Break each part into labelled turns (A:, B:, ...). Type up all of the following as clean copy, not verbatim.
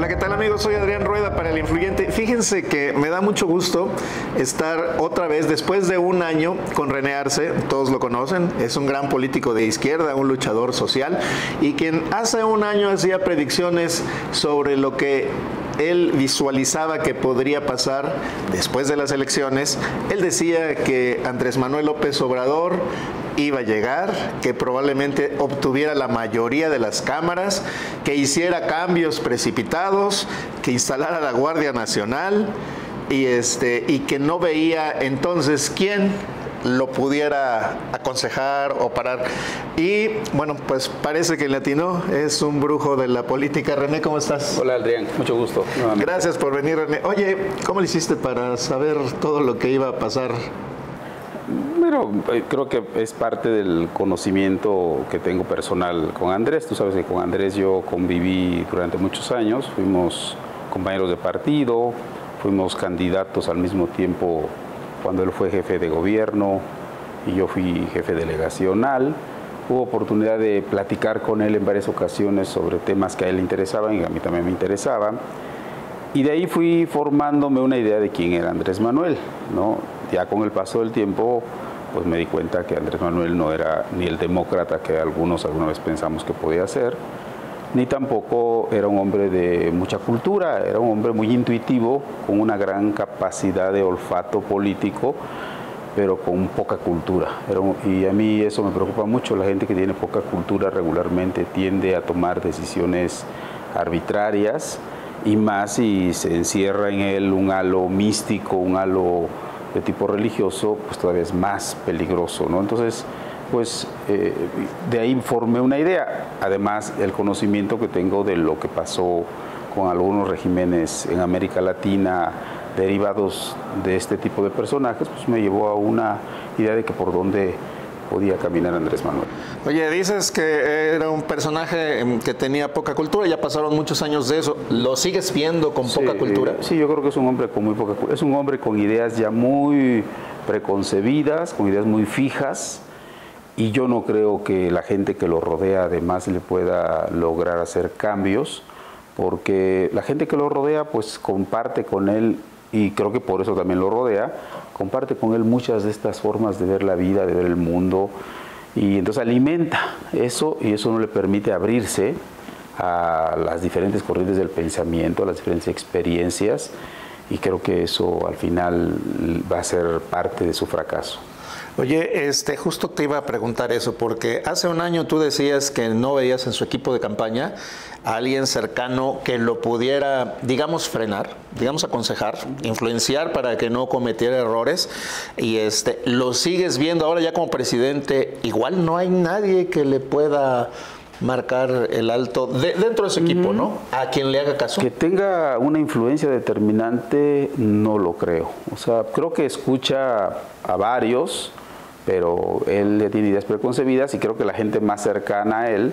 A: Hola, ¿qué tal amigos? Soy Adrián Rueda para El Influyente. Fíjense que me da mucho gusto estar otra vez después de un año con René Arce. Todos lo conocen, es un gran político de izquierda, un luchador social y quien hace un año hacía predicciones sobre lo que él visualizaba que podría pasar después de las elecciones. Él decía que Andrés Manuel López Obrador iba a llegar, que probablemente obtuviera la mayoría de las cámaras, que hiciera cambios precipitados, que instalara la Guardia Nacional y que no veía entonces quién lo pudiera aconsejar o parar. Y bueno, pues parece que le atinó, es un brujo de la política. René, ¿cómo estás?
B: Hola Adrián, mucho gusto. Nuevamente.
A: Gracias por venir, René. Oye, ¿cómo le hiciste para saber todo lo que iba a pasar?
B: Bueno, creo que es parte del conocimiento que tengo personal con Andrés. Tú sabes que con Andrés yo conviví durante muchos años, fuimos compañeros de partido, fuimos candidatos al mismo tiempo cuando él fue jefe de gobierno y yo fui jefe delegacional. Hubo oportunidad de platicar con él en varias ocasiones sobre temas que a él le interesaban y a mí también me interesaban. Y de ahí fui formándome una idea de quién era Andrés Manuel, ¿no? Ya con el paso del tiempo, pues me di cuenta que Andrés Manuel no era ni el demócrata que alguna vez pensamos que podía ser, ni tampoco era un hombre de mucha cultura, era un hombre muy intuitivo, con una gran capacidad de olfato político, pero con poca cultura. Y a mí eso me preocupa mucho. La gente que tiene poca cultura regularmente tiende a tomar decisiones arbitrarias, y más si se encierra en él un halo místico, un halo de tipo religioso, pues todavía es más peligroso, ¿no? Entonces, pues de ahí formé una idea. Además, el conocimiento que tengo de lo que pasó con algunos regímenes en América Latina derivados de este tipo de personajes, pues me llevó a una idea de que por dónde podía caminar Andrés Manuel.
A: Oye, dices que era un personaje que tenía poca cultura, ya pasaron muchos años de eso. ¿Lo sigues viendo con poca cultura?
B: Sí, yo creo que es un hombre con muy poca cultura. Es un hombre con ideas ya muy preconcebidas, con ideas muy fijas, y yo no creo que la gente que lo rodea además le pueda lograr hacer cambios, porque la gente que lo rodea pues comparte con él, y creo que por eso también lo rodea, comparte con él muchas de estas formas de ver la vida, de ver el mundo, y entonces alimenta eso, y eso no le permite abrirse a las diferentes corrientes del pensamiento, a las diferentes experiencias, y creo que eso al final va a ser parte de su fracaso.
A: Oye, justo te iba a preguntar eso, porque hace un año tú decías que no veías en su equipo de campaña a alguien cercano que lo pudiera, digamos, frenar, digamos, aconsejar, influenciar para que no cometiera errores, y lo sigues viendo ahora ya como presidente. Igual no hay nadie que le pueda marcar el alto dentro de su equipo, ¿no? A quien le haga caso.
B: Que tenga una influencia determinante, no lo creo. O sea, creo que escucha a varios, pero él tiene ideas preconcebidas, y creo que la gente más cercana a él,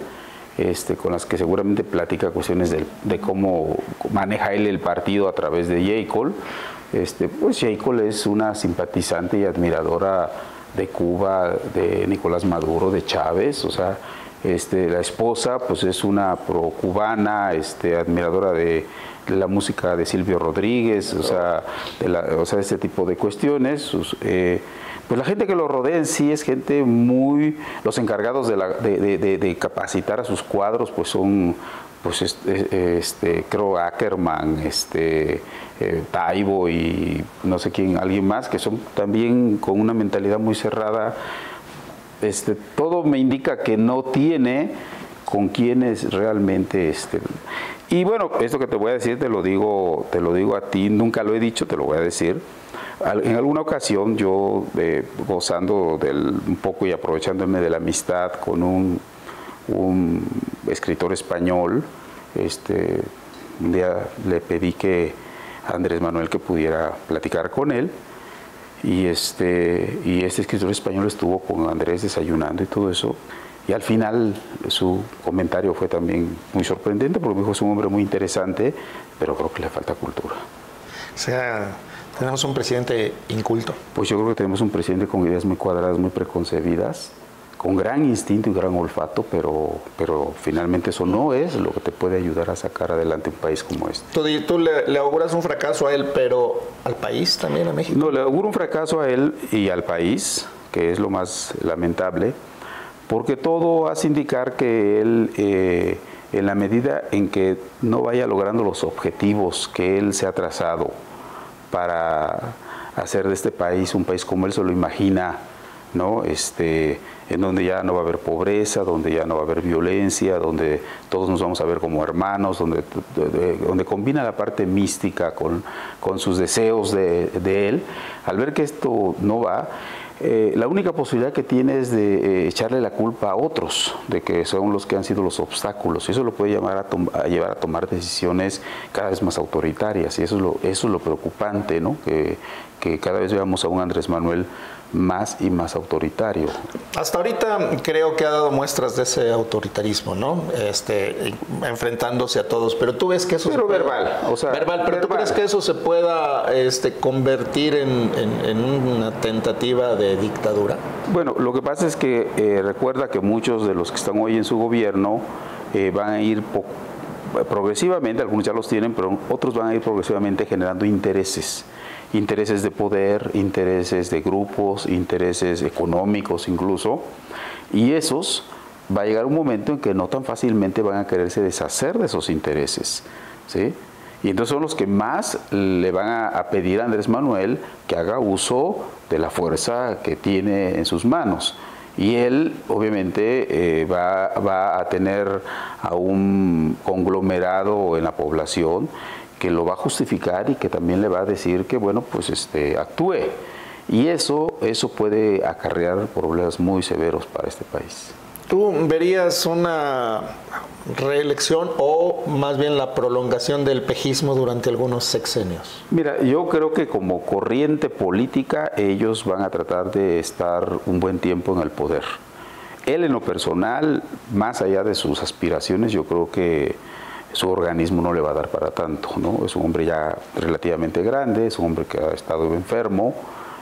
B: con las que seguramente platica cuestiones de cómo maneja él el partido a través de Yeicol, pues Yeicol es una simpatizante y admiradora de Cuba, de Nicolás Maduro, de Chávez. O sea, la esposa pues es una pro-cubana, admiradora de la música de Silvio Rodríguez, o sea, este tipo de cuestiones. Pues la gente que lo rodea en sí es gente muy... Los encargados de capacitar a sus cuadros pues son, pues creo Ackerman, Taibo y no sé quién, alguien más, que son también con una mentalidad muy cerrada. Todo me indica que no tiene con quienes realmente... Y bueno, esto que te voy a decir te lo digo a ti, nunca lo he dicho, te lo voy a decir. En alguna ocasión yo, gozando un poco y aprovechándome de la amistad con un escritor español, un día le pedí a Andrés Manuel que pudiera platicar con él, y este escritor español estuvo con Andrés desayunando y todo eso, y al final su comentario fue también muy sorprendente, porque me dijo: es un hombre muy interesante, pero creo que le falta cultura.
A: O sea, tenemos un presidente inculto.
B: Pues yo creo que tenemos un presidente con ideas muy cuadradas, muy preconcebidas, con gran instinto y gran olfato, pero finalmente eso no es lo que te puede ayudar a sacar adelante un país como este.
A: Tú le auguras un fracaso a él, pero al país también, a México.
B: No, le auguro un fracaso a él y al país, que es lo más lamentable, porque todo hace indicar que él, en la medida en que no vaya logrando los objetivos que él se ha trazado para hacer de este país un país como él se lo imagina, ¿no? En donde ya no va a haber pobreza, donde ya no va a haber violencia, donde todos nos vamos a ver como hermanos, donde combina la parte mística con sus deseos de él. Al ver que esto no va, la única posibilidad que tiene es de echarle la culpa a otros, de que son los que han sido los obstáculos, y eso lo puede llevar a llevar a tomar decisiones cada vez más autoritarias, y eso es lo preocupante, ¿no? Que cada vez veamos a un Andrés Manuel más y más autoritario.
A: Hasta ahorita creo que ha dado muestras de ese autoritarismo, ¿no? Enfrentándose a todos, pero tú ves que eso
B: pero verbal, o sea,
A: verbal, pero tú crees que eso se pueda convertir en una tentativa de dictadura.
B: Bueno, lo que pasa es que recuerda que muchos de los que están hoy en su gobierno van a ir progresivamente, algunos ya los tienen, pero otros van a ir progresivamente generando intereses de poder, intereses de grupos, intereses económicos incluso, y esos va a llegar un momento en que no tan fácilmente van a quererse deshacer de esos intereses, ¿sí? Y entonces son los que más le van a pedir a Andrés Manuel que haga uso de la fuerza que tiene en sus manos. Y él, obviamente, va a tener a un conglomerado en la población que lo va a justificar y que también le va a decir que, bueno, pues actúe. Y eso puede acarrear problemas muy severos para este país.
A: ¿Tú verías una reelección o más bien la prolongación del pejismo durante algunos sexenios?
B: Mira, yo creo que como corriente política ellos van a tratar de estar un buen tiempo en el poder. Él en lo personal, más allá de sus aspiraciones, yo creo que su organismo no le va a dar para tanto, ¿no? Es un hombre ya relativamente grande, es un hombre que ha estado enfermo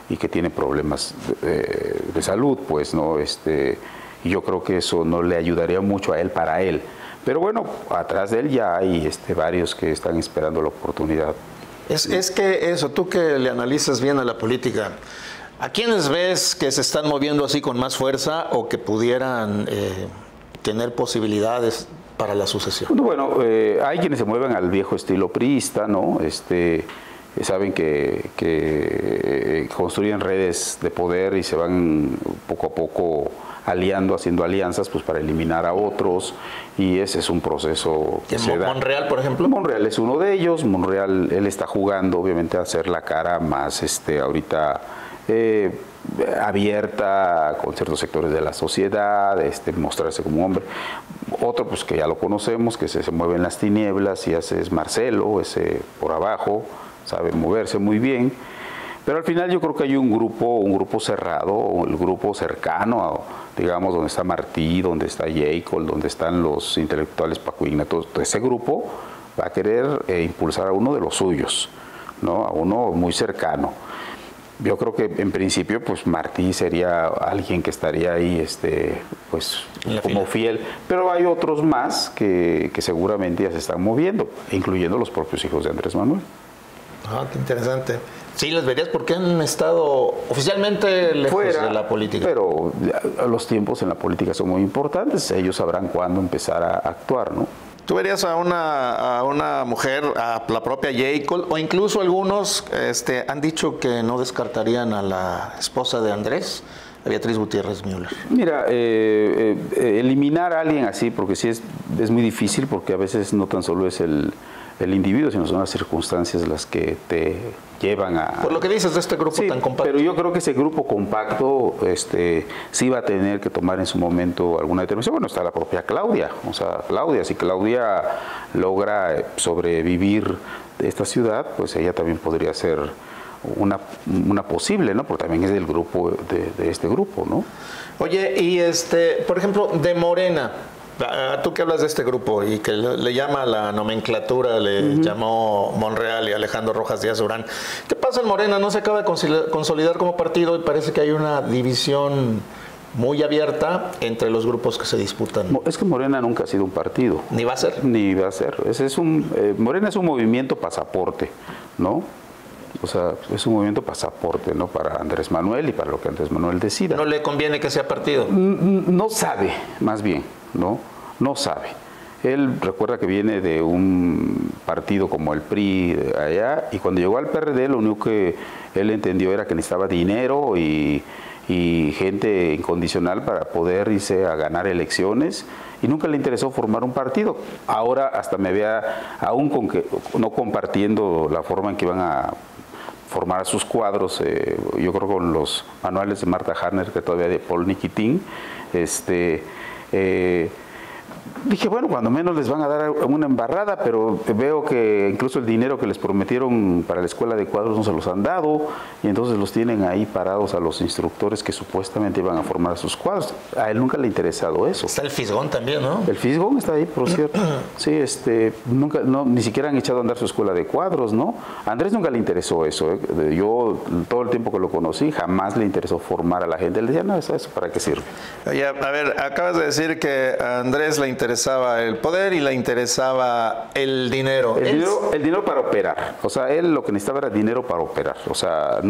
B: y que tiene problemas de salud, pues, ¿no? Y yo creo que eso no le ayudaría mucho a él para él. Pero bueno, atrás de él ya hay varios que están esperando la oportunidad.
A: Es que eso, tú que le analizas bien a la política, ¿a quiénes ves que se están moviendo así con más fuerza o que pudieran tener posibilidades para la sucesión?
B: Bueno, hay quienes se mueven al viejo estilo priista, ¿no? Saben que construyen redes de poder y se van poco a poco haciendo alianzas pues para eliminar a otros, y ese es un proceso que se da.
A: ¿Monreal, por ejemplo?
B: Monreal es uno de ellos. Monreal, él está jugando obviamente a hacer la cara más ahorita abierta con ciertos sectores de la sociedad, mostrarse como hombre. Otro pues que ya lo conocemos, que se mueve en las tinieblas, y ese es Marcelo, ese por abajo, sabe moverse muy bien. Pero al final yo creo que hay un grupo cerrado, el grupo cercano, digamos, donde está Martí, donde está Jacob, donde están los intelectuales Paco Ignacio. Ese grupo va a querer impulsar a uno de los suyos, ¿no? A uno muy cercano. Yo creo que en principio pues Martí sería alguien que estaría ahí pues como fiel, pero hay otros más que seguramente ya se están moviendo, incluyendo los propios hijos de Andrés Manuel.
A: Ah, qué interesante. Sí, les verías porque han estado oficialmente lejos fuera de la política.
B: Pero los tiempos en la política son muy importantes, ellos sabrán cuándo empezar a actuar, ¿no?
A: ¿Tú verías a una mujer, a la propia Jacob, o incluso algunos han dicho que no descartarían a la esposa de Andrés, a Beatriz Gutiérrez Müller?
B: Mira, eliminar a alguien así, porque sí es muy difícil, porque a veces no tan solo es el individuo, sino son las circunstancias las que te llevan a...
A: Por lo que dices de este grupo tan compacto.
B: Pero yo creo que ese grupo compacto sí va a tener que tomar en su momento alguna determinación. Bueno, está la propia Claudia. O sea, si Claudia logra sobrevivir de esta ciudad, pues ella también podría ser una posible, ¿no? Porque también es del grupo, de este grupo, ¿no?
A: Oye, y por ejemplo, de Morena, tú que hablas de este grupo y que le llama la nomenclatura, le llamó Monreal y Alejandro Rojas Díaz Durán. ¿Qué pasa en Morena? No se acaba de consolidar como partido y parece que hay una división muy abierta entre los grupos que se disputan.
B: Es que Morena nunca ha sido un partido.
A: Ni va a ser.
B: Ni va a ser. Morena es un movimiento pasaporte, ¿no? O sea, es un movimiento pasaporte, ¿no? Para Andrés Manuel y para lo que Andrés Manuel decida.
A: ¿No le conviene que sea partido?
B: No sabe, más bien, ¿no? No sabe. Él recuerda que viene de un partido como el PRI de allá, y cuando llegó al PRD lo único que él entendió era que necesitaba dinero y gente incondicional para poder irse a ganar elecciones, y nunca le interesó formar un partido. Ahora hasta me vea, aún con que no compartiendo la forma en que iban a formar sus cuadros, yo creo con los manuales de Marta Harner, que todavía de Paul Nikitin, dije, bueno, cuando menos les van a dar una embarrada, pero veo que incluso el dinero que les prometieron para la escuela de cuadros no se los han dado, y entonces los tienen ahí parados a los instructores que supuestamente iban a formar sus cuadros. A él nunca le ha interesado eso.
A: Está el Fisgón también, ¿no?
B: El Fisgón está ahí, por cierto. Sí, nunca, no, ni siquiera han echado a andar su escuela de cuadros, ¿no? A Andrés nunca le interesó eso. Yo, todo el tiempo que lo conocí, jamás le interesó formar a la gente. Él decía, no, ¿eso para qué sirve?
A: Oye, a ver, acabas de decir que a Andrés le interesaba el poder y le interesaba el dinero.
B: El dinero para operar. O sea, él lo que necesitaba era dinero para operar. O sea,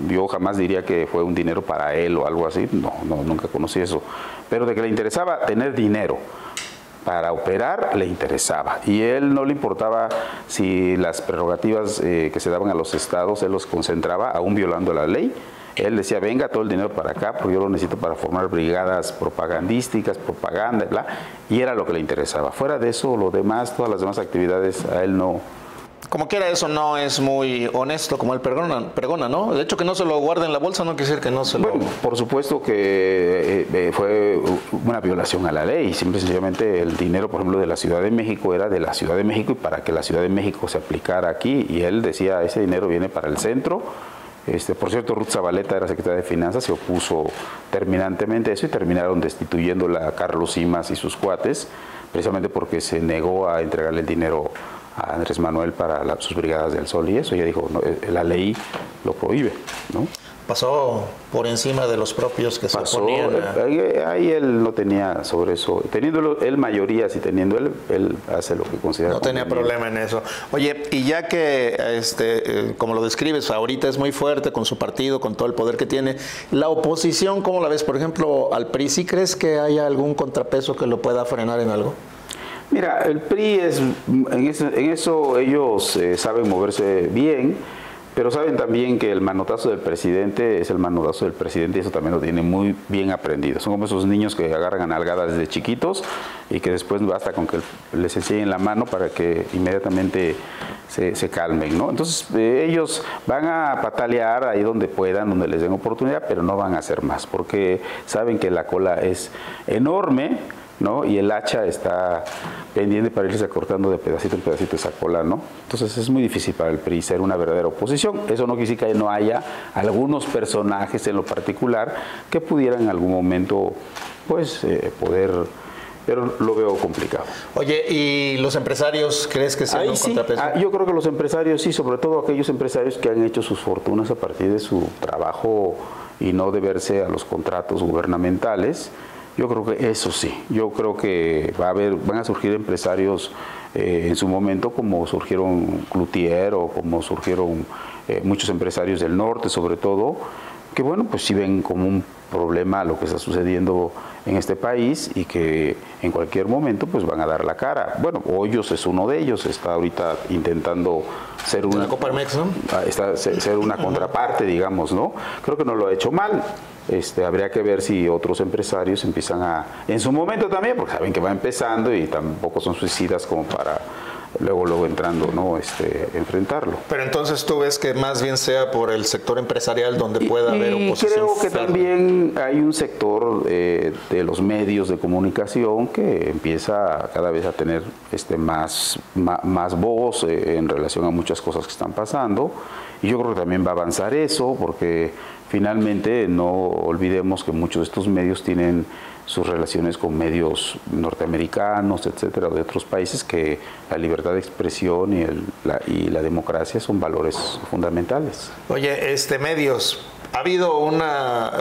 B: yo jamás diría que fue un dinero para él o algo así. No, nunca conocí eso. Pero de que le interesaba tener dinero para operar, le interesaba. Y él no le importaba si las prerrogativas que se daban a los estados, él los concentraba, aún violando la ley. Él decía, venga todo el dinero para acá, porque yo lo necesito para formar brigadas propagandísticas, propaganda, bla, y era lo que le interesaba. Fuera de eso, lo demás, todas las demás actividades, a él no.
A: Como quiera, eso no es muy honesto, como él pregona, ¿no? De hecho, que no se lo guarde en la bolsa no quiere decir que no se lo...
B: Bueno, por supuesto que fue una violación a la ley. Simple y sencillamente el dinero, por ejemplo, de la Ciudad de México era de la Ciudad de México, y para que la Ciudad de México se aplicara aquí, y él decía, ese dinero viene para el centro. Por cierto, Ruth Zabaleta era secretaria de Finanzas, se opuso terminantemente a eso y terminaron destituyéndola a Carlos Simas y sus cuates, precisamente porque se negó a entregarle el dinero a Andrés Manuel para sus brigadas del Sol y eso. Ella dijo, no, la ley lo prohíbe, ¿no?
A: Pasó por encima de los propios que se oponían.
B: Ahí él no tenía sobre eso. Teniendo él mayorías y teniendo él hace lo que considera.
A: No tenía problema en eso. Oye, y ya que, como lo describes, ahorita es muy fuerte con su partido, con todo el poder que tiene, la oposición, ¿cómo la ves? Por ejemplo, al PRI, ¿sí crees que haya algún contrapeso que lo pueda frenar en algo?
B: Mira, el PRI en eso ellos saben moverse bien. Pero saben también que el manotazo del presidente es el manotazo del presidente, y eso también lo tienen muy bien aprendido. Son como esos niños que agarran a nalgadas desde chiquitos y que después basta con que les enseñen la mano para que inmediatamente se calmen, ¿no? Entonces ellos van a patalear ahí donde puedan, donde les den oportunidad, pero no van a hacer más, porque saben que la cola es enorme, ¿no? Y el hacha está pendiente para irse cortando de pedacito en pedacito esa cola, ¿no? Entonces es muy difícil para el PRI ser una verdadera oposición. Eso no quiere decir que no haya algunos personajes en lo particular que pudieran en algún momento, pues, poder, pero lo veo complicado.
A: Oye, ¿y los empresarios crees que sean un contrapeso?
B: Yo creo que los empresarios sí, sobre todo aquellos empresarios que han hecho sus fortunas a partir de su trabajo y no deberse a los contratos gubernamentales. Yo creo que eso sí, yo creo que van a surgir empresarios en su momento, como surgieron Cloutier o como surgieron muchos empresarios del norte sobre todo, que bueno, pues sí ven como un problema lo que está sucediendo en este país y que en cualquier momento pues van a dar la cara. Bueno, Hoyos es uno de ellos, está ahorita intentando ser una
A: Coparmex, ¿no?
B: Ser una contraparte, digamos, ¿no? Creo que no lo ha hecho mal. Habría que ver si otros empresarios empiezan en su momento también, porque saben que va empezando y tampoco son suicidas como para luego entrando, ¿no? Enfrentarlo.
A: Pero entonces tú ves que más bien sea por el sector empresarial donde pueda haber oposición.
B: Creo que también hay un sector de los medios de comunicación que empieza cada vez a tener más voz en relación a muchas cosas que están pasando, y yo creo que también va a avanzar eso, porque finalmente no olvidemos que muchos de estos medios tienen sus relaciones con medios norteamericanos, etcétera, de otros países, que la libertad de expresión y la democracia son valores fundamentales.
A: Oye, medios, ha habido una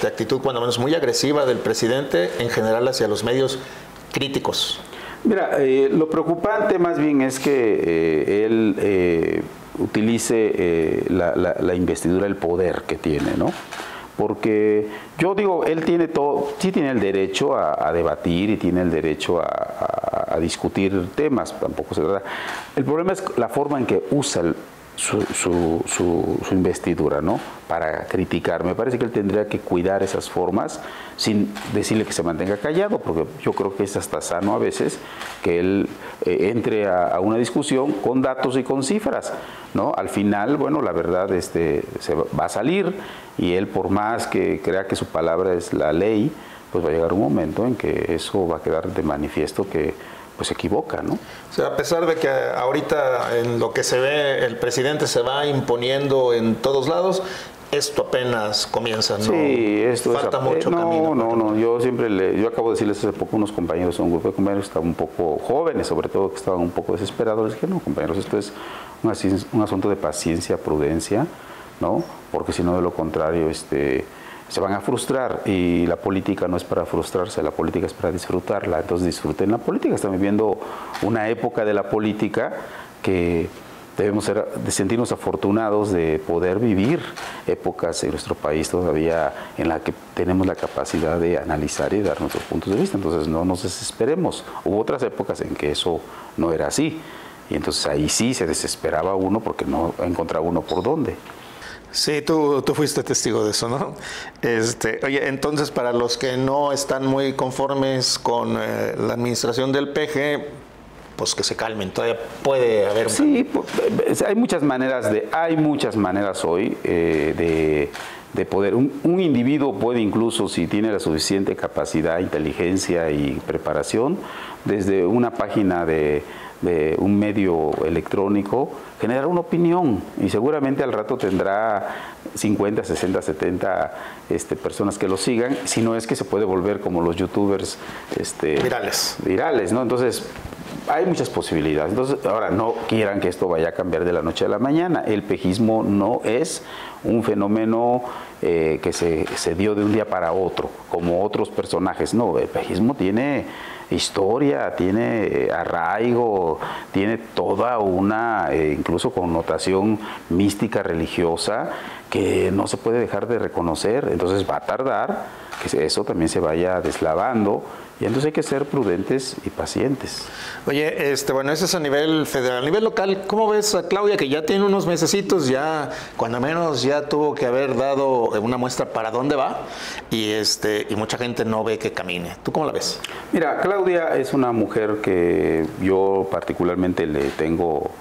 A: actitud, cuando menos muy agresiva del presidente en general hacia los medios críticos.
B: Mira, lo preocupante más bien es que él utilice la investidura, el poder que tiene, ¿no? Porque yo digo, él tiene todo, sí tiene el derecho a debatir y tiene el derecho a discutir temas, tampoco se trata. El problema es la forma en que usa su investidura, ¿no? Para criticar. Me parece que él tendría que cuidar esas formas sin decirle que se mantenga callado, porque yo creo que es hasta sano a veces que él entre a una discusión con datos y con cifras, ¿no? Al final, bueno, la verdad se va a salir y él, por más que crea que su palabra es la ley, pues va a llegar un momento en que eso va a quedar de manifiesto que pues se equivoca, ¿no?
A: O sea, a pesar de que ahorita en lo que se ve el presidente se va imponiendo en todos lados, esto apenas comienza, ¿no?
B: Sí, esto
A: falta mucho camino.
B: No, yo acabo de decirles hace poco a unos compañeros, a un grupo de compañeros que estaban un poco jóvenes, sobre todo que estaban un poco desesperados, les dije, no, compañeros, esto es un asunto de paciencia, prudencia, ¿no? Porque si no, de lo contrario, se van a frustrar, y la política no es para frustrarse, la política es para disfrutarla. Entonces disfruten la política. Estamos viviendo una época de la política que debemos sentirnos afortunados de poder vivir épocas en nuestro país todavía en la que tenemos la capacidad de analizar y dar nuestros puntos de vista. Entonces no nos desesperemos. Hubo otras épocas en que eso no era así, y entonces ahí sí se desesperaba uno porque no encontraba uno por dónde.
A: Sí, tú fuiste testigo de eso, ¿no? Oye, entonces, para los que no están muy conformes con la administración del PG, pues que se calmen, todavía puede haber...
B: Sí, hay muchas maneras hoy de poder... Un individuo puede, incluso si tiene la suficiente capacidad, inteligencia y preparación, desde una página de un medio electrónico, generar una opinión, y seguramente al rato tendrá 50, 60, 70 personas que lo sigan, si no es que se puede volver como los youtubers virales, ¿no? Entonces hay muchas posibilidades. Entonces, ahora, no quieran que esto vaya a cambiar de la noche a la mañana. El pejismo no es un fenómeno que se dio de un día para otro, como otros personajes. No, el pejismo tiene historia, tiene arraigo, tiene toda una incluso connotación mística, religiosa, que no se puede dejar de reconocer. Entonces va a tardar que eso también se vaya deslavando, y entonces hay que ser prudentes y pacientes.
A: Oye, bueno, eso es a nivel federal. A nivel local, ¿cómo ves a Claudia, que ya tiene unos mesecitos, ya cuando menos ya tuvo que haber dado una muestra para dónde va, y mucha gente no ve que camine? ¿Tú cómo la ves?
B: Mira, Claudia es una mujer que yo particularmente le tengo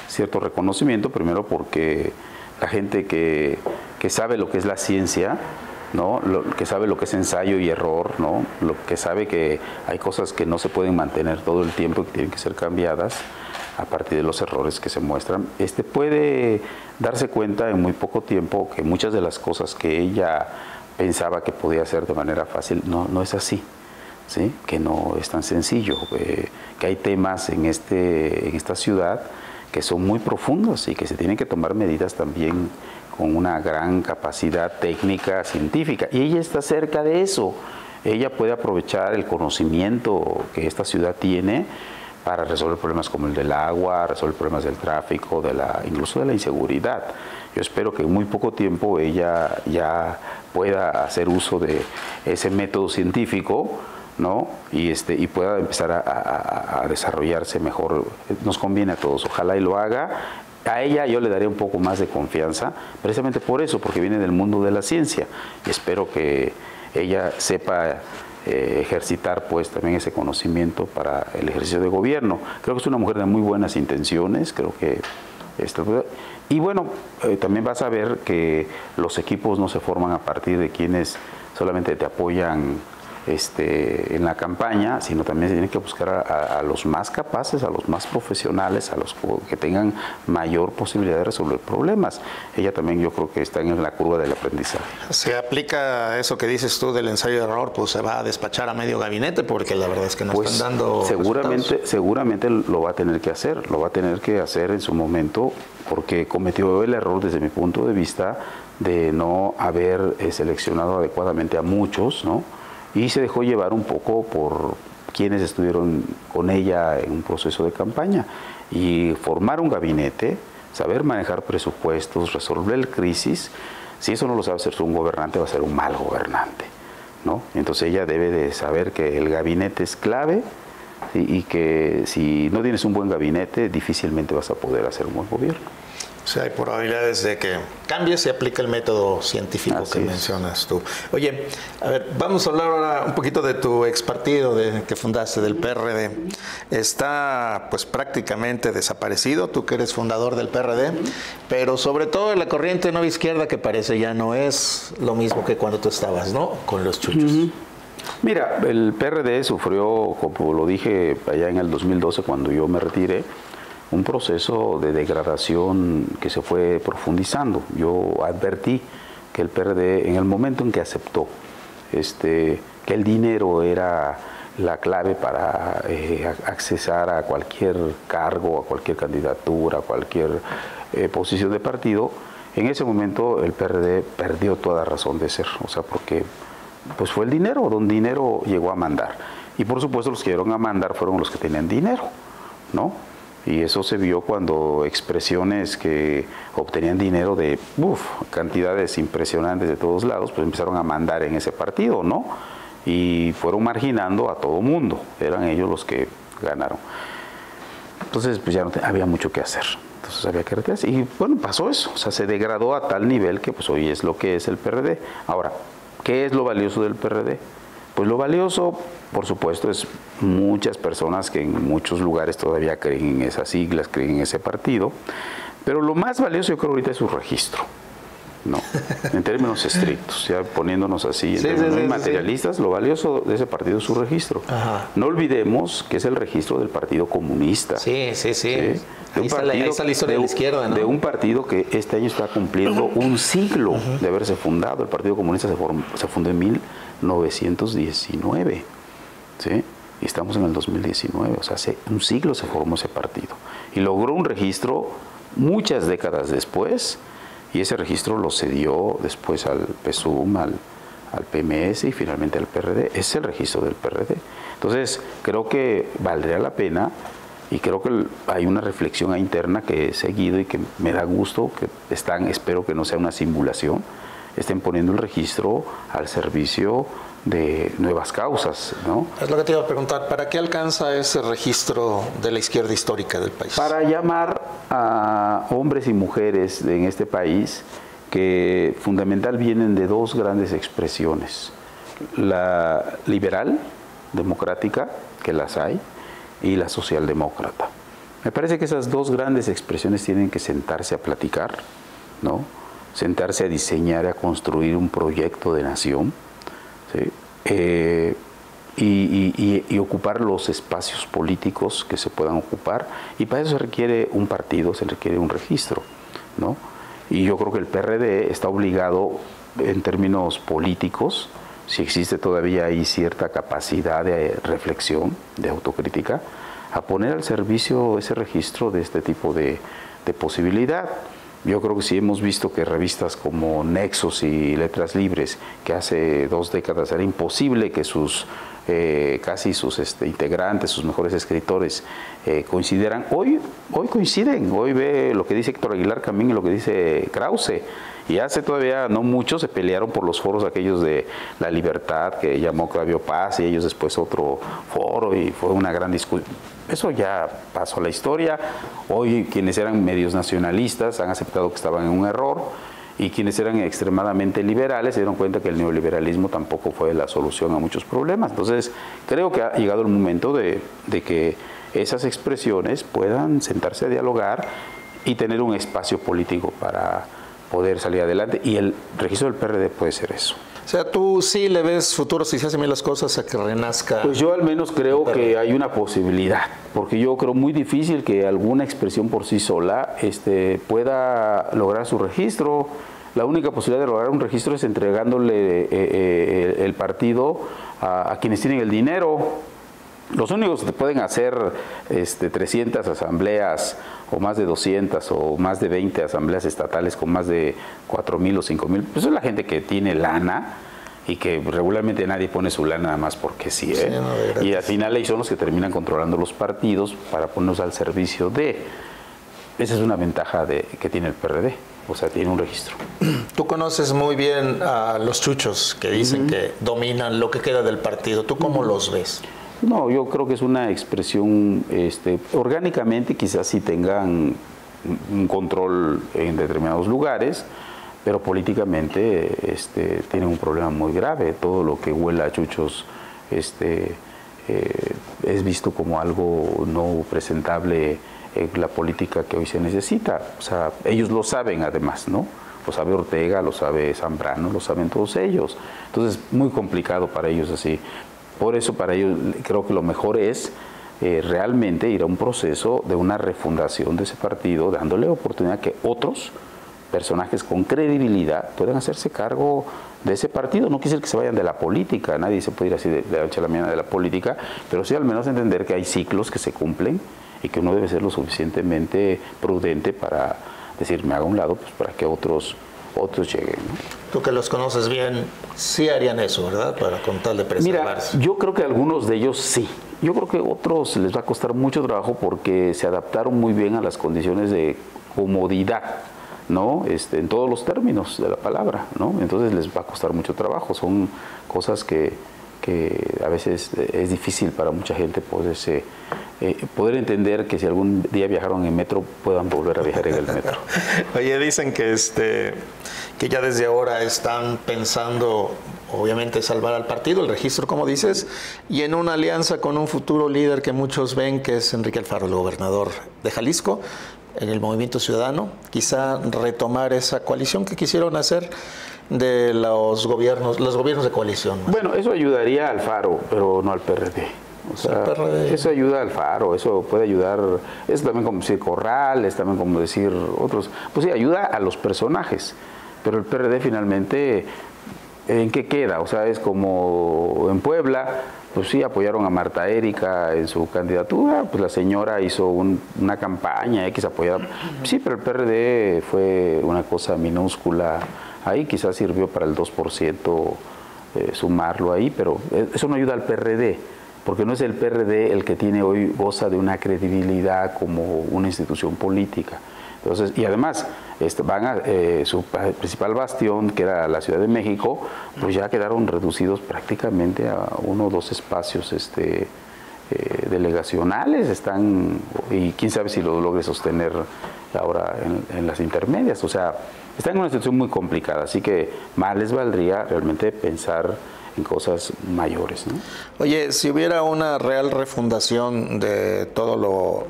B: cierto reconocimiento, primero porque la gente que sabe lo que es la ciencia, ¿no? Que sabe lo que es ensayo y error, ¿no? Lo que sabe que hay cosas que no se pueden mantener todo el tiempo y que tienen que ser cambiadas a partir de los errores que se muestran, puede darse cuenta en muy poco tiempo que muchas de las cosas que ella pensaba que podía hacer de manera fácil no es así, ¿sí? Que no es tan sencillo, que hay temas en esta ciudad que son muy profundos y que se tienen que tomar medidas también con una gran capacidad técnica, científica, y ella está cerca de eso. Ella puede aprovechar el conocimiento que esta ciudad tiene para resolver problemas como el del agua, resolver problemas del tráfico, incluso de la inseguridad. Yo espero que en muy poco tiempo ella ya pueda hacer uso de ese método científico, ¿no? Y pueda empezar a desarrollarse mejor. Nos conviene a todos, ojalá y lo haga. A ella yo le daré un poco más de confianza, precisamente por eso, porque viene del mundo de la ciencia, y espero que ella sepa ejercitar pues también ese conocimiento para el ejercicio de gobierno. Creo que es una mujer de muy buenas intenciones, creo que y bueno, también vas a ver que los equipos no se forman a partir de quienes solamente te apoyan en la campaña, sino también se tiene que buscar a los más capaces, a los más profesionales, a los que tengan mayor posibilidad de resolver problemas. Ella también yo creo que está en la curva del aprendizaje.
A: Se aplica eso que dices tú del ensayo de error, pues se va a despachar a medio gabinete, porque la verdad es que no están dando
B: seguramente lo va a tener que hacer en su momento, porque cometió el error desde mi punto de vista de no haber seleccionado adecuadamente a muchos, ¿no? Y se dejó llevar un poco por quienes estuvieron con ella en un proceso de campaña. Y formar un gabinete, saber manejar presupuestos, resolver crisis, si eso no lo sabe hacer un gobernante, va a ser un mal gobernante, ¿no? Entonces ella debe de saber que el gabinete es clave y que si no tienes un buen gabinete, difícilmente vas a poder hacer un buen gobierno.
A: O sea, hay probabilidades de que cambie si aplica el método científico que mencionas tú. Oye, a ver, vamos a hablar ahora un poquito de tu ex partido que fundaste, del PRD. Está pues prácticamente desaparecido, tú que eres fundador del PRD, pero sobre todo la corriente nueva izquierda, que parece ya no es lo mismo que cuando tú estabas, ¿no? Con los chuchos.
B: Mira, el PRD sufrió, como lo dije allá en el 2012 cuando yo me retiré, un proceso de degradación que se fue profundizando. Yo advertí que el PRD, en el momento en que aceptó que el dinero era la clave para accesar a cualquier cargo, a cualquier candidatura, a cualquier posición de partido, en ese momento el PRD perdió toda razón de ser. O sea, porque pues fue el dinero, don dinero llegó a mandar. Y por supuesto los que llegaron a mandar fueron los que tenían dinero, ¿no? Y eso se vio cuando expresiones que obtenían dinero de cantidades impresionantes de todos lados, pues empezaron a mandar en ese partido, ¿no? Y fueron marginando a todo mundo, eran ellos los que ganaron. Entonces, pues ya no había mucho que hacer, entonces había que retirarse. Y bueno, pasó eso, o sea, se degradó a tal nivel que pues hoy es lo que es el PRD. Ahora, ¿qué es lo valioso del PRD? Pues lo valioso, por supuesto, es muchas personas que en muchos lugares todavía creen en esas siglas, creen en ese partido, pero lo más valioso yo creo ahorita es su registro, ¿no? En términos estrictos, ya poniéndonos así, en términos muy materialistas, lo valioso de ese partido es su registro. Ajá. No olvidemos que es el registro del Partido Comunista.
A: Sí. De un partido, ahí está la historia de la izquierda, ¿no?
B: De un partido que este año está cumpliendo un siglo de haberse fundado. El Partido Comunista se fundó en 1919, ¿sí? Y estamos en el 2019, o sea, hace un siglo se formó ese partido. Y logró un registro muchas décadas después, y ese registro lo cedió después al PSUM, al PMS y finalmente al PRD. Es el registro del PRD. Entonces, creo que valdría la pena, y creo que hay una reflexión interna que he seguido y que me da gusto, que espero que no sea una simulación, estén poniendo el registro al servicio de nuevas causas, ¿no?
A: Es lo que te iba a preguntar, ¿para qué alcanza ese registro de la izquierda histórica del país?
B: Para llamar a hombres y mujeres en este país que fundamental vienen de dos grandes expresiones, la liberal, democrática, que las hay, y la socialdemócrata. Me parece que esas dos grandes expresiones tienen que sentarse a platicar, ¿no? Sentarse a diseñar, a construir un proyecto de nación, ¿sí? Y ocupar los espacios políticos que se puedan ocupar, y para eso se requiere un partido, se requiere un registro, ¿no? Y yo creo que el PRD está obligado en términos políticos, si existe todavía ahí cierta capacidad de reflexión, de autocrítica, a poner al servicio ese registro de este tipo de posibilidad. Yo creo que sí hemos visto que revistas como Nexos y Letras Libres, que hace 2 décadas era imposible que casi sus integrantes, sus mejores escritores coincidieran, hoy coinciden, hoy ve lo que dice Héctor Aguilar Camín y lo que dice Krause, y hace todavía no mucho se pelearon por los foros aquellos de La Libertad, que llamó Claudio Paz, y ellos después otro foro, y fue una gran discusión. Eso ya pasó a la historia. Hoy quienes eran medios nacionalistas han aceptado que estaban en un error, y quienes eran extremadamente liberales se dieron cuenta que el neoliberalismo tampoco fue la solución a muchos problemas. Entonces, creo que ha llegado el momento de que esas expresiones puedan sentarse a dialogar y tener un espacio político para poder salir adelante, y el registro del PRD puede ser eso.
A: sea, tú sí le ves futuro, si se hacen bien las cosas, a que renazca.
B: Pues yo al menos creo que hay una posibilidad, porque yo creo muy difícil que alguna expresión por sí sola pueda lograr su registro. La única posibilidad de lograr un registro es entregándole el partido a quienes tienen el dinero. Los únicos que pueden hacer 300 asambleas o más de 200 o más de 20 asambleas estatales con más de 4,000 o 5,000, pues es la gente que tiene lana y que regularmente nadie pone su lana nada más porque sí,
A: Sí, no,
B: y al final ellos son los que terminan controlando los partidos para ponerlos al servicio de. Esa es una ventaja que tiene el PRD, o sea, tiene un registro.
A: Tú conoces muy bien a los chuchos que dicen que dominan lo que queda del partido. ¿Tú cómo los ves?
B: No, yo creo que es una expresión, orgánicamente quizás sí tengan un control en determinados lugares, pero políticamente tienen un problema muy grave. Todo lo que huela a chuchos es visto como algo no presentable en la política que hoy se necesita. O sea, ellos lo saben además, ¿no? Lo sabe Ortega, lo sabe Zambrano, lo saben todos ellos. Entonces, muy complicado para ellos así. Por eso para ellos creo que lo mejor es realmente ir a un proceso de una refundación de ese partido, dándole oportunidad a que otros personajes con credibilidad puedan hacerse cargo de ese partido. No quiere decir que se vayan de la política, nadie se puede ir así de la noche a la mañana de la política, pero sí al menos entender que hay ciclos que se cumplen y que uno debe ser lo suficientemente prudente para decir, me hago a un lado, pues para que otros lleguen, ¿no?
A: Tú que los conoces bien, sí harían eso, ¿verdad? Para con tal de preservarse.
B: Mira, yo creo que algunos de ellos sí. Yo creo que otros les va a costar mucho trabajo porque se adaptaron muy bien a las condiciones de comodidad, ¿no? En todos los términos de la palabra, ¿no? Entonces les va a costar mucho trabajo. Son cosas que a veces es difícil para mucha gente poder entender que si algún día viajaron en metro puedan volver a viajar en el metro.
A: Oye, dicen que ya desde ahora están pensando, obviamente, salvar al partido, el registro, como dices, y en una alianza con un futuro líder que muchos ven que es Enrique Alfaro, el gobernador de Jalisco, en el Movimiento Ciudadano, quizá retomar esa coalición que quisieron hacer de los gobiernos de coalición.
B: Bueno, eso ayudaría a Alfaro, pero no al PRD. O sea, eso ayuda a Alfaro, eso puede ayudar, es también como decir Corral, es también como decir otros, pues sí, ayuda a los personajes, pero el PRD finalmente, ¿en qué queda? O sea, es como en Puebla, pues sí, apoyaron a Marta Erika en su candidatura, pues la señora hizo una campaña, X apoyada, sí, pero el PRD fue una cosa minúscula, ahí quizás sirvió para el 2% sumarlo ahí, pero eso no ayuda al PRD, porque no es el PRD el que goza de una credibilidad como una institución política. Entonces, y además, van a su principal bastión, que era la Ciudad de México, pues ya quedaron reducidos prácticamente a 1 o 2 espacios delegacionales, y quién sabe si lo logre sostener ahora en las intermedias. O sea, están en una situación muy complicada, así que más les valdría realmente pensar en cosas mayores, ¿no?
A: Oye, si hubiera una real refundación de todo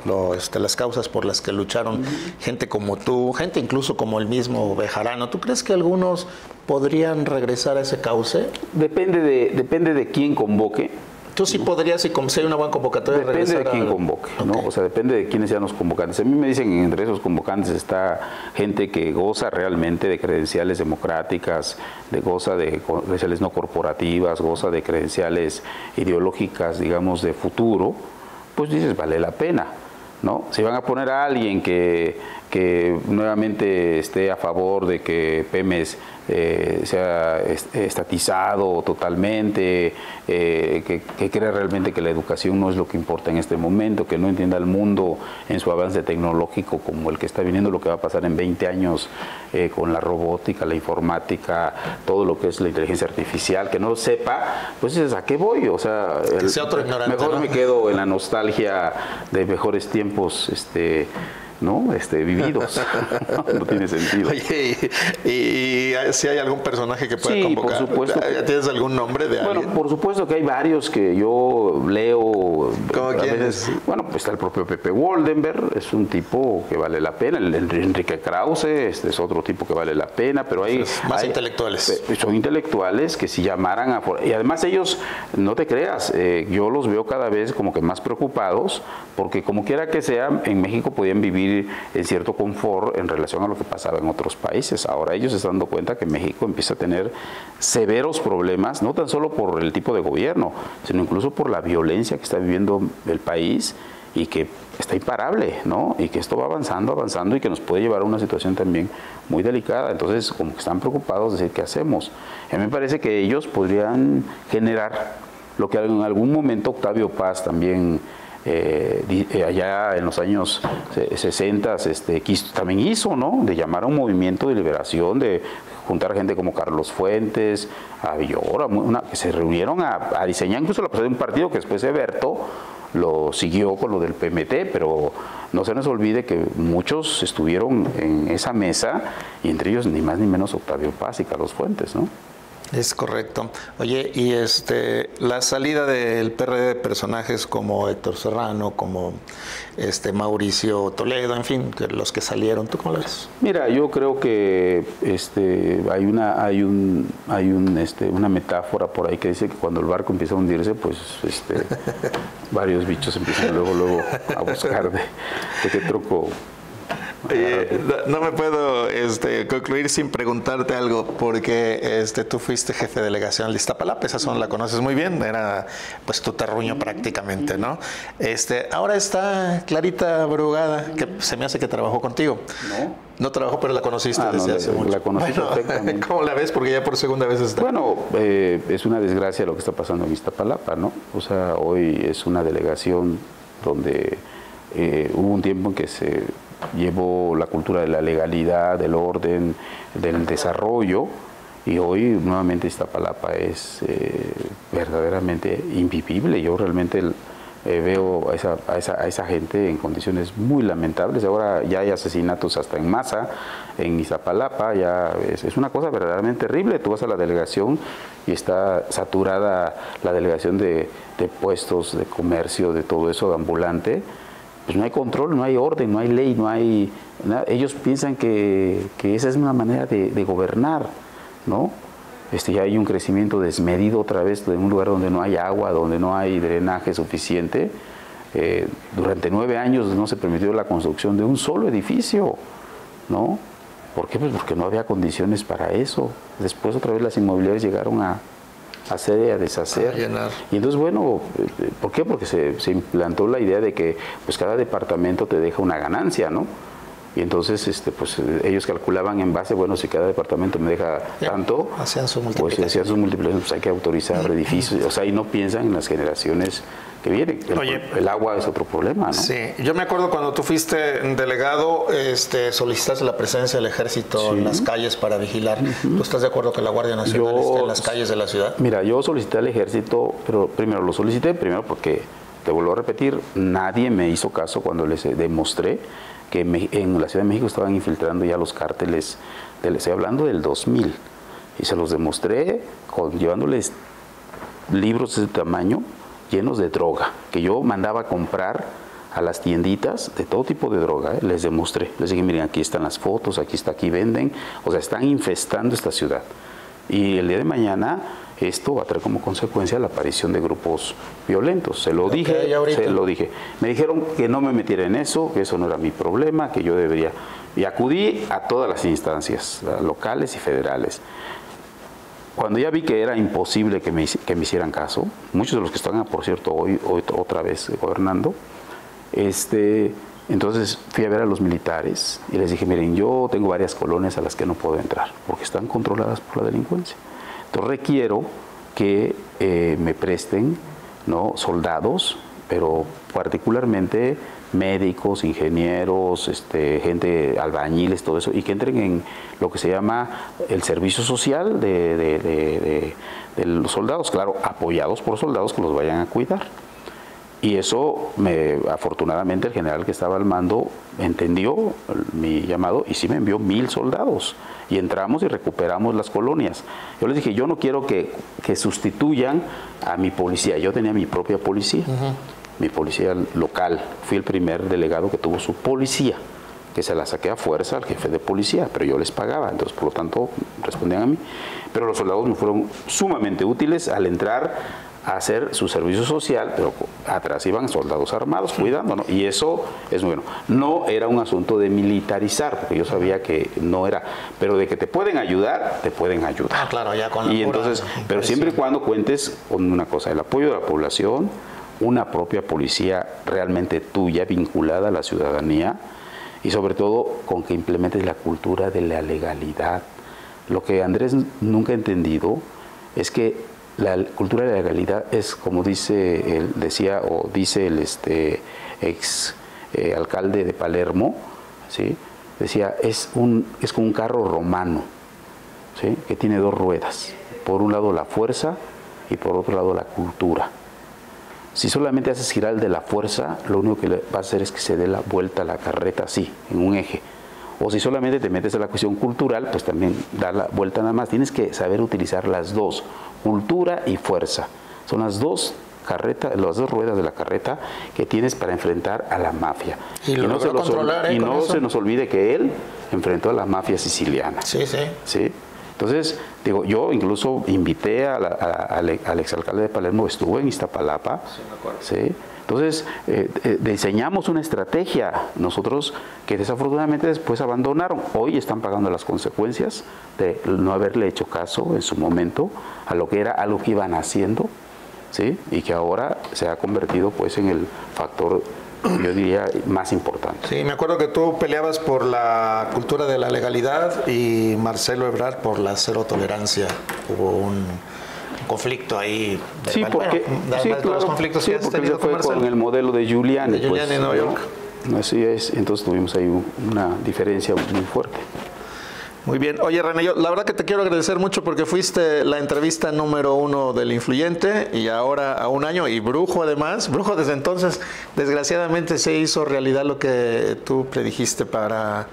A: las causas por las que lucharon gente como tú, gente incluso como el mismo Bejarano, ¿tú crees que algunos podrían regresar a ese cauce?
B: Depende de quién convoque.
A: Tú sí podrías, si hay una buena convocatoria,
B: depende de quién convoque, ¿no? Okay. O sea, depende de quiénes sean los convocantes. A mí me dicen que entre esos convocantes está gente que goza realmente de credenciales democráticas, goza de credenciales no corporativas, goza de credenciales ideológicas, digamos, de futuro, pues dices, vale la pena, ¿no? Si van a poner a alguien que nuevamente esté a favor de que Pemex sea estatizado totalmente, que cree realmente que la educación no es lo que importa en este momento, que no entienda el mundo en su avance tecnológico como el que está viniendo, lo que va a pasar en 20 años con la robótica, la informática, todo lo que es la inteligencia artificial, que no lo sepa, pues dices, ¿a qué voy? O sea,
A: sea otro ignorante,
B: mejor, ¿no? Me quedo en la nostalgia de mejores tiempos ¿no? Vividos. No tiene sentido.
A: Oye, y si hay algún personaje que pueda
B: Sí,
A: convocar,
B: por supuesto.
A: ¿tienes algún nombre de alguien?
B: Bueno, por supuesto que hay varios que yo leo.
A: ¿Cómo quiénes?
B: Bueno, pues está el propio Pepe Woldenberg, es un tipo que vale la pena. El Enrique Krause, es otro tipo que vale la pena, pero hay...
A: Más intelectuales.
B: Son intelectuales que si llamaran a... Y además ellos, no te creas, yo los veo cada vez como que más preocupados, porque como quiera que sea, en México podían vivir en cierto confort en relación a lo que pasaba en otros países. Ahora ellos se están dando cuenta que México empieza a tener severos problemas, no tan solo por el tipo de gobierno, sino incluso por la violencia que está viviendo el país y que está imparable, ¿no? Y que esto va avanzando, avanzando y que nos puede llevar a una situación también muy delicada. Entonces, como que están preocupados de decir, ¿qué hacemos? A mí me parece que ellos podrían generar lo que en algún momento Octavio Paz también allá en los años 60 también hizo, ¿no? De llamar a un movimiento de liberación, de juntar gente como Carlos Fuentes, a Villora, que se reunieron a diseñar incluso la posibilidad de un partido que después Eberto lo siguió con lo del PMT, pero no se nos olvide que muchos estuvieron en esa mesa, y entre ellos ni más ni menos Octavio Paz y Carlos Fuentes, ¿no?
A: Es correcto. Oye, y la salida del PRD de personajes como Héctor Serrano, como Mauricio Toledo, en fin, los que salieron, ¿tú cómo lo ves?
B: Mira, yo creo que hay una metáfora por ahí que dice que cuando el barco empieza a hundirse, pues varios bichos empiezan luego a buscar de qué truco.
A: No me puedo concluir sin preguntarte algo, porque tú fuiste jefe de delegación de Iztapalapa, esa zona la conoces muy bien, era pues tu terruño prácticamente, ¿no? Ahora está Clarita Brugada, que se me hace que trabajó contigo. No trabajó, pero la conociste desde hace mucho.
B: La conocí perfectamente.
A: ¿Cómo la ves? Porque ya por segunda vez está.
B: Bueno, es una desgracia lo que está pasando en Iztapalapa, ¿no? O sea, hoy es una delegación donde hubo un tiempo en que se llevó la cultura de la legalidad, del orden, del desarrollo, y hoy nuevamente Iztapalapa es verdaderamente invivible. Yo realmente veo a esa gente en condiciones muy lamentables. Ahora ya hay asesinatos hasta en masa en Iztapalapa, ya es una cosa verdaderamente terrible. Tú vas a la delegación y está saturada la delegación de puestos, de comercio, de todo eso, de ambulante. Pues no hay control, no hay orden, no hay ley, no hay nada. Ellos piensan que esa es una manera de gobernar, ¿no? Ya hay un crecimiento desmedido otra vez de un lugar donde no hay agua, donde no hay drenaje suficiente. Durante 9 años no se permitió la construcción de un solo edificio, ¿no? ¿Por qué? Pues porque no había condiciones para eso. Después otra vez las inmobiliarias llegaron a hacer y a deshacer. Y entonces, bueno, ¿por qué? Porque se implantó la idea de que pues cada departamento te deja una ganancia, ¿no? Y entonces pues ellos calculaban en base, bueno, si cada departamento me deja tanto,
A: hacían su
B: multiplicación, pues hay que autorizar edificios, o sea, y no piensan en las generaciones que vienen. El agua es otro problema, ¿no?
A: Sí, yo me acuerdo cuando tú fuiste delegado, solicitaste la presencia del ejército en las calles para vigilar. ¿Tú estás de acuerdo que la Guardia Nacional esté en las calles de la ciudad?
B: Mira, yo solicité al ejército, pero primero lo solicité, porque, te vuelvo a repetir, nadie me hizo caso cuando les demostré que en la Ciudad de México estaban infiltrando ya los cárteles, estoy hablando del 2000, y se los demostré llevándoles libros de ese tamaño llenos de droga, que yo mandaba a comprar a las tienditas de todo tipo de droga, les demostré, les dije, miren, aquí están las fotos, aquí venden, o sea, están infestando esta ciudad. Y el día de mañana esto va a traer como consecuencia la aparición de grupos violentos. Se lo dije. Me dijeron que no me metiera en eso, que eso no era mi problema, que yo debería. Y acudí a todas las instancias, locales y federales. Cuando ya vi que era imposible que me hicieran caso, muchos de los que están, por cierto, hoy otra vez gobernando, entonces fui a ver a los militares y les dije, miren, yo tengo varias colonias a las que no puedo entrar, porque están controladas por la delincuencia. Entonces requiero que me presten, ¿no?, soldados, pero particularmente médicos, ingenieros, gente, albañiles, todo eso, y que entren en lo que se llama el servicio social de los soldados, claro, apoyados por soldados que los vayan a cuidar. Y eso, afortunadamente, el general que estaba al mando entendió mi llamado y sí me envió 1000 soldados. Y entramos y recuperamos las colonias. Yo les dije, yo no quiero que sustituyan a mi policía. Yo tenía mi propia policía, mi policía local. Fui el primer delegado que tuvo su policía, que se la saqué a fuerza al jefe de policía, pero yo les pagaba. Entonces, por lo tanto, respondían a mí. Pero los soldados me fueron sumamente útiles al entrar a hacer su servicio social, pero atrás iban soldados armados cuidándonos, y eso es bueno. No era un asunto de militarizar, porque yo sabía que no era, pero de que te pueden ayudar, te pueden ayudar.
A: Ah, claro, ya con la
B: y entonces, pero siempre y cuando cuentes con una cosa, el apoyo de la población, una propia policía realmente tuya, vinculada a la ciudadanía, y sobre todo con que implementes la cultura de la legalidad. Lo que Andrés nunca ha entendido es que la cultura de la legalidad es, como dice él, decía o dice el ex alcalde de Palermo, ¿sí? Decía, es como un carro romano, ¿sí? Que tiene 2 ruedas. Por un lado la fuerza y por otro lado la cultura. Si solamente haces girar el de la fuerza, lo único que va a hacer es que se dé la vuelta a la carreta así, en un eje. O si solamente te metes a la cuestión cultural, pues también da la vuelta nada más. Tienes que saber utilizar las dos, cultura y fuerza. Son las dos ruedas de la carreta que tienes para enfrentar a la mafia.
A: Y no
B: se nos olvide que él enfrentó a la mafia siciliana.
A: Sí, sí.
B: ¿Sí? Entonces, digo, yo incluso invité al exalcalde de Palermo, estuvo en Iztapalapa. Sí, me acuerdo. ¿Sí? Entonces, diseñamos una estrategia nosotros que desafortunadamente después abandonaron. Hoy están pagando las consecuencias de no haberle hecho caso en su momento a lo que era algo que iban haciendo, ¿sí? Y que ahora se ha convertido pues en el factor, yo diría, más importante.
A: Sí, me acuerdo que tú peleabas por la cultura de la legalidad y Marcelo Ebrard por la cero tolerancia. Hubo un conflicto ahí.
B: Sí, porque
A: los conflictos que has tenido
B: fue con el modelo de Giuliani.
A: De Giuliani en Nueva York.
B: Así es, entonces tuvimos ahí una diferencia muy fuerte.
A: Muy bien. Oye, René, yo la verdad que te quiero agradecer mucho porque fuiste la entrevista número 1 del Influyente y ahora a un año, y Brujo además. Brujo desde entonces, desgraciadamente, se hizo realidad lo que tú predijiste para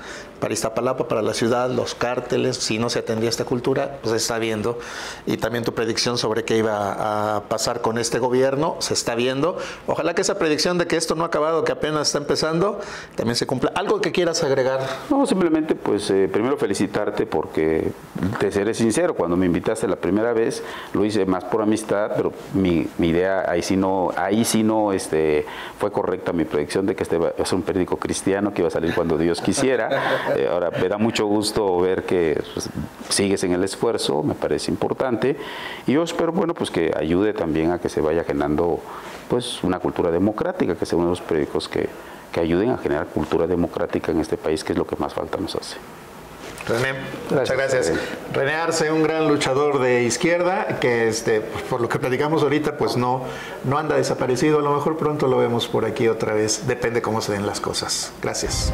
A: Iztapalapa, para la ciudad, los cárteles. Si no se atendía esta cultura, pues se está viendo. Y también tu predicción sobre qué iba a pasar con este gobierno, se está viendo. Ojalá que esa predicción de que esto no ha acabado, que apenas está empezando, también se cumpla. ¿Algo que quieras agregar?
B: No, simplemente pues primero felicitarte porque, te seré sincero, cuando me invitaste la primera vez, lo hice más por amistad, pero mi idea ahí sí no fue correcta, mi predicción de que este va a ser un periódico cristiano que iba a salir cuando Dios quisiera. Ahora me da mucho gusto ver que pues, sigues en el esfuerzo, me parece importante, y yo espero, bueno, pues que ayude también a que se vaya generando pues una cultura democrática, que sea uno de los periódicos que ayuden a generar cultura democrática en este país, que es lo que más falta nos hace.
A: René, muchas gracias. René Arce, un gran luchador de izquierda que por lo que platicamos ahorita pues no anda desaparecido, a lo mejor pronto lo vemos por aquí otra vez, depende cómo se den las cosas. Gracias.